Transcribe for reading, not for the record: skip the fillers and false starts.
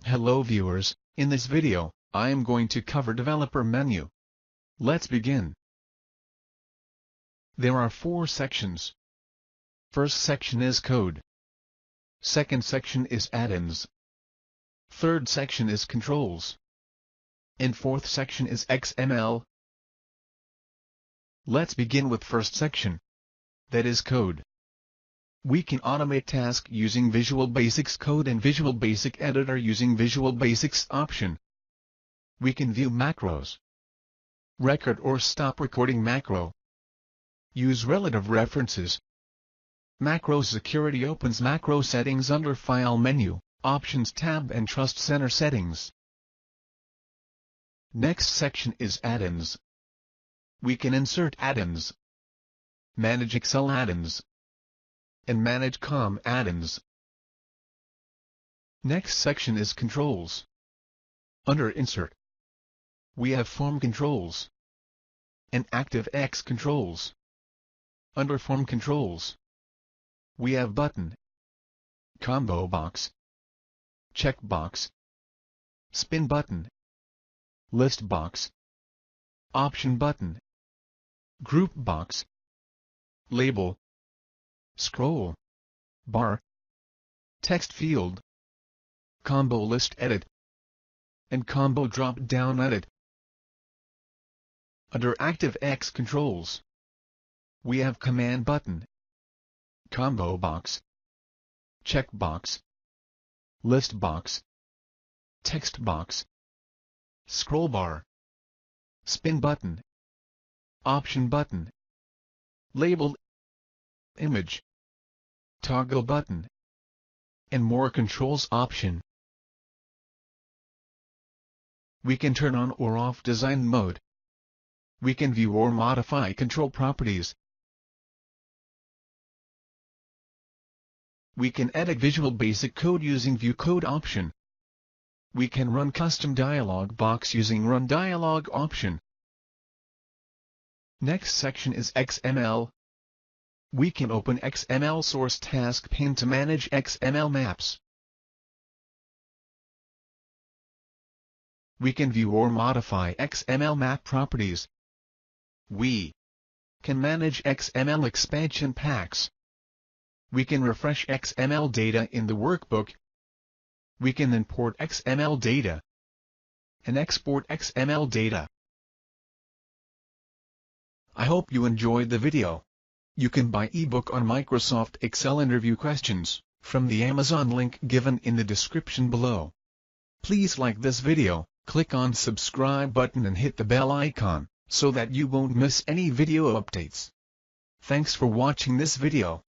Hello viewers, in this video, I am going to cover developer menu. Let's begin. There are 4 sections. First section is code. Second section is add-ins. Third section is controls. And fourth section is XML. Let's begin with first section. That is code. We can automate tasks using Visual Basics Code and Visual Basic Editor using Visual Basics option. We can view macros. Record or stop recording macro. Use relative references. Macro security opens macro settings under File menu, Options tab and Trust Center settings. Next section is add-ins. We can insert add-ins, manage Excel add-ins, and manage COM add-ins. Next section is controls. Under Insert, we have Form controls and ActiveX controls. Under Form controls, we have Button, Combo box, Checkbox, Spin button, List box, Option button, Group box, Label, Scroll bar, Text field, Combo list edit, and Combo drop-down edit. Under ActiveX controls, we have Command button, Combo box, Checkbox, List box, Text box, Scroll bar, Spin button, Option button, Label, Image, Toggle button, and more controls option. We can turn on or off design mode. We can view or modify control properties. We can edit Visual Basic Code using View Code option. We can run custom dialog box using Run Dialog option. Next section is XML. We can open XML source task pane to manage XML maps. We can view or modify XML map properties. We can manage XML expansion packs. We can refresh XML data in the workbook. We can import XML data and export XML data. I hope you enjoyed the video. You can buy eBook on Microsoft Excel interview questions from the Amazon link given in the description below. Please like this video, click on subscribe button and hit the bell icon so that you won't miss any video updates. Thanks for watching this video.